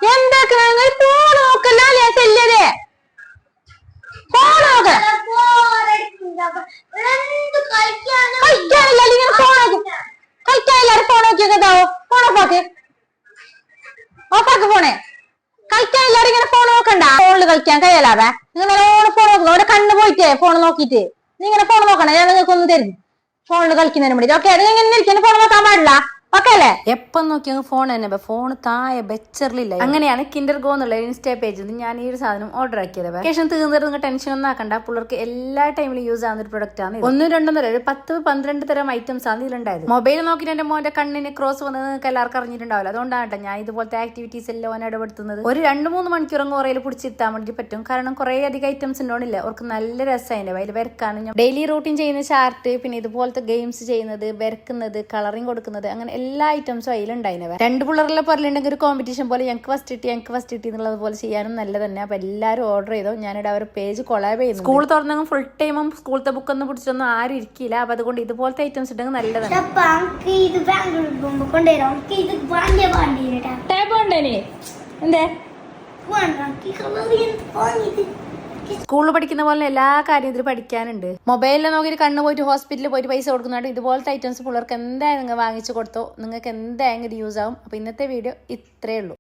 എന്തൊക്കെ ഫോൺ നോക്കല്ലേ ചെല്ലതേ ഫോൺ നോക്ക കളിക്കാനില്ല ഇങ്ങനെ ഫോൺ നോക്കും കളിക്കാനില്ലാരും ഫോൺ നോക്കിയൊക്കെതാവോ ഫോൺ ഓഫാക്ക് ഫോണേ കളിക്കാനില്ലാരും ഇങ്ങനെ ഫോൺ നോക്കണ്ട ഫോണിൽ കളിക്കാൻ കഴിയലാവേ നിങ്ങൾ നല്ലോണം ഫോൺ നോക്കണം അവിടെ കണ്ണ് പോയിട്ടേ ഫോൺ നോക്കിട്ട് നീ ഇങ്ങനെ ഫോൺ നോക്കണം ഞാൻ നിങ്ങൾക്ക് ഒന്നും തരും ഫോണിൽ കളിക്കുന്നതിന് വേണ്ടി ഓക്കെ നിങ്ങൾ ഇങ്ങനെ ഇരിക്കുന്ന ഫോൺ നോക്കാൻ പാടില്ല എപ്പം നോക്കിയാൽ ഫോൺ തന്നെ ഫോൺ താഴെ ബെച്ചറിലില്ല. അങ്ങനെയാണ് കിൻഡർ ഗോ എന്നുള്ള ഇൻസ്റ്റാ പേജിൽ നിന്ന് ഞാൻ ഈ ഒരു സാധനം ഓർഡർ ആക്കിയത്. വെക്കേഷൻ തീർന്നിട്ട് നിങ്ങൾ ടെൻഷൻ ഒന്നും ആക്കണ്ട. പിള്ളേർക്ക് എല്ലാ ടൈമിലും യൂസ് ആവുന്ന ഒരു പ്രൊഡക്റ്റ് ആണ്. 1, 2 തരം 10-12 തരം ഐറ്റംസ് ആണ് ഇതിലുണ്ടായത്. മൊബൈൽ നോക്കിയിട്ട് എന്റെ മോന്റെ കണ്ണിന് ക്രോസ് വന്നത് നിങ്ങൾക്ക് എല്ലാവർക്കും അറിഞ്ഞിട്ടുണ്ടാവില്ല. അതുകൊണ്ടാണ് ഞാൻ ഇതുപോലത്തെ ആക്ടിവിറ്റീസ് എല്ലാം ഇടപെടുത്തുന്നത്. ഒരു 2-3 മണിക്കൂറും കുറയിൽ പിടിച്ചിരുത്താൻ വേണ്ടി പറ്റും. കാരണം കുറെ അധികം ഐറ്റംസ് ഉണ്ടോന്നില്ല. അവർക്ക് നല്ല രസമായിട്ട് അതിൽ വരക്കാനും ഡെയിലി റൂട്ടീൻ ചെയ്യുന്ന ചാർട്ട്, പിന്നെ ഇതുപോലത്തെ ഗെയിംസ് ചെയ്യുന്നത്, വരക്കുന്നത്, കളറിങ് കൊടുക്കുന്നത്, അങ്ങനെ എല്ലാ ഐറ്റംസും അതിലുണ്ടായിരുന്നവ. 2 പിള്ളേരെല്ലാം പറഞ്ഞിട്ടുണ്ടെങ്കിൽ ഒരു കോമ്പറ്റീഷൻ പോലെ ഞങ്ങൾക്ക് ഫസ്റ്റ് കിട്ടി എന്നുള്ളത് പോലെ ചെയ്യാനും നല്ല തന്നെ. അപ്പൊ എല്ലാവരും ഓർഡർ ചെയ്തോ. ഞാനിവിടെ അവരുടെ പേജ് കൊളാബ് ചെയ്യുന്നു. സ്കൂൾ തുറന്നെങ്കിൽ ഫുൾ ടൈമും സ്കൂളത്തെ ബുക്കൊന്നും പിടിച്ചൊന്നും ആരും ഇരിക്കില്ല. അപ്പൊ അതുകൊണ്ട് ഇതുപോലത്തെ ഐറ്റംസ് ഉണ്ടെങ്കിൽ നല്ലതാണ്. സ്കൂളിൽ പഠിക്കുന്ന പോലെ എല്ലാ കാര്യം ഇതിൽ പഠിക്കാനുണ്ട്. മൊബൈലിൽ നോക്കി കണ്ണ് പോയിട്ട് ഹോസ്പിറ്റലിൽ പോയിട്ട് പൈസ കൊടുക്കുന്നുണ്ട്. ഇതുപോലത്തെ ഐറ്റംസ് പിള്ളേർക്ക് എന്തായാലും നിങ്ങൾ വാങ്ങിച്ചു കൊടുത്തോ. നിങ്ങൾക്ക് എന്തായാലും ഇത് യൂസ് ആവും. അപ്പൊ ഇന്നത്തെ വീഡിയോ ഇത്രയേ ഉള്ളൂ.